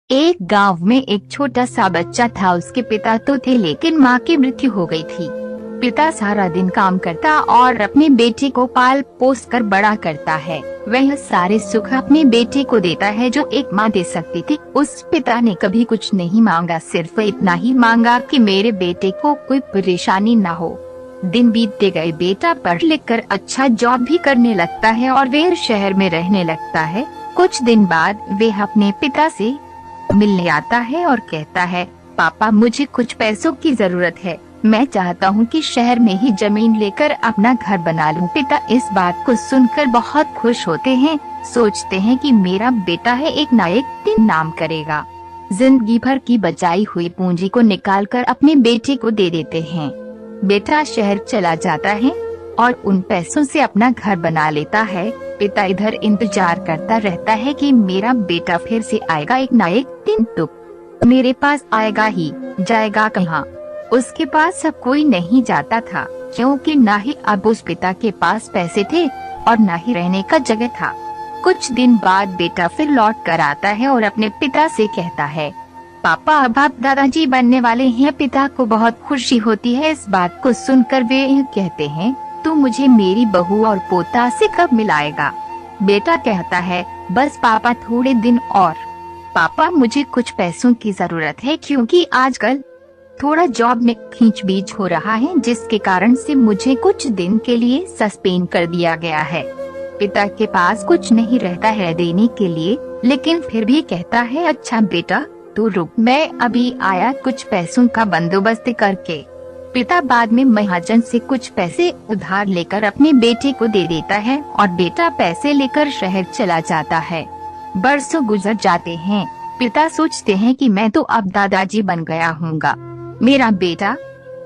एक गांव में एक छोटा सा बच्चा था। उसके पिता तो थे लेकिन माँ की मृत्यु हो गई थी। पिता सारा दिन काम करता और अपने बेटे को पाल पोस कर बड़ा करता है। वह सारे सुख अपने बेटे को देता है जो एक माँ दे सकती थी। उस पिता ने कभी कुछ नहीं मांगा, सिर्फ इतना ही मांगा कि मेरे बेटे को कोई परेशानी न हो। दिन बीतते गए, बेटा पढ़ लिख कर अच्छा जॉब भी करने लगता है और वह शहर में रहने लगता है। कुछ दिन बाद वह अपने पिता से मिलने आता है और कहता है, पापा मुझे कुछ पैसों की जरूरत है। मैं चाहता हूँ कि शहर में ही जमीन लेकर अपना घर बना लूँ। पिता इस बात को सुनकर बहुत खुश होते हैं। सोचते हैं कि मेरा बेटा है, एक ना एक दिन नाम करेगा। जिंदगी भर की बचाई हुई पूंजी को निकालकर अपने बेटे को दे देते हैं। बेटा शहर चला जाता है और उन पैसों से अपना घर बना लेता है। पिता इधर इंतजार करता रहता है कि मेरा बेटा फिर से आएगा, एक ना एक दिन तो मेरे पास आएगा ही। जाएगा कहाँ? उसके पास अब कोई नहीं जाता था, क्योंकि ना ही अब उस पिता के पास पैसे थे और ना ही रहने का जगह था। कुछ दिन बाद बेटा फिर लौट कर आता है और अपने पिता से कहता है, पापा अब आप दादाजी बनने वाले हैं। पिता को बहुत खुशी होती है। इस बात को सुनकर वे कहते हैं, तू मुझे मेरी बहू और पोता से कब मिलाएगा? बेटा कहता है, बस पापा थोड़े दिन और। पापा मुझे कुछ पैसों की जरूरत है, क्योंकि आजकल थोड़ा जॉब में खींचबीच हो रहा है, जिसके कारण से मुझे कुछ दिन के लिए सस्पेंड कर दिया गया है। पिता के पास कुछ नहीं रहता है देने के लिए, लेकिन फिर भी कहता है, अच्छा बेटा तू रुक, मैं अभी आया कुछ पैसों का बंदोबस्त करके। पिता बाद में महाजन से कुछ पैसे उधार लेकर अपने बेटे को दे देता है और बेटा पैसे लेकर शहर चला जाता है। बरसों गुजर जाते हैं। पिता सोचते हैं कि मैं तो अब दादाजी बन गया हूँगा, मेरा बेटा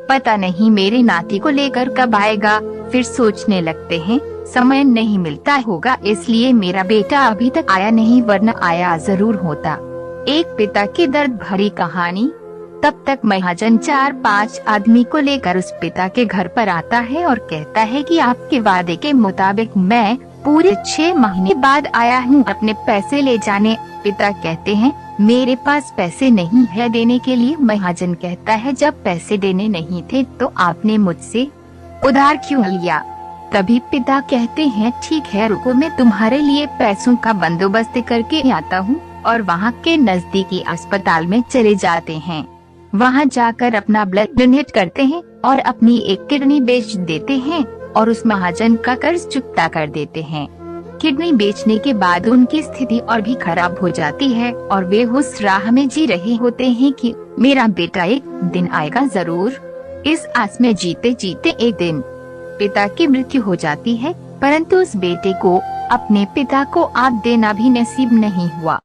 पता नहीं मेरे नाती को लेकर कब आएगा। फिर सोचने लगते हैं, समय नहीं मिलता होगा इसलिए मेरा बेटा अभी तक आया नहीं, वरना आया जरूर होता। एक पिता की दर्द भरी कहानी। तब तक महाजन 4-5 आदमी को लेकर उस पिता के घर पर आता है और कहता है कि आपके वादे के मुताबिक मैं पूरे 6 महीने बाद आया हूँ अपने पैसे ले जाने। पिता कहते हैं, मेरे पास पैसे नहीं है देने के लिए। महाजन कहता है, जब पैसे देने नहीं थे तो आपने मुझसे उधार क्यों लिया? तभी पिता कहते हैं, ठीक है रुको, मैं तुम्हारे लिए पैसों का बंदोबस्त करके आता हूँ। और वहाँ के नजदीकी अस्पताल में चले जाते हैं। वहाँ जाकर अपना ब्लड डोनेट करते हैं और अपनी एक किडनी बेच देते हैं और उस महाजन का कर्ज चुकता कर देते हैं। किडनी बेचने के बाद उनकी स्थिति और भी खराब हो जाती है और वे उस राह में जी रहे होते हैं कि मेरा बेटा एक दिन आएगा जरूर। इस आस में जीते जीते एक दिन पिता की मृत्यु हो जाती है, परंतु उस बेटे को अपने पिता को आप देना भी नसीब नहीं हुआ।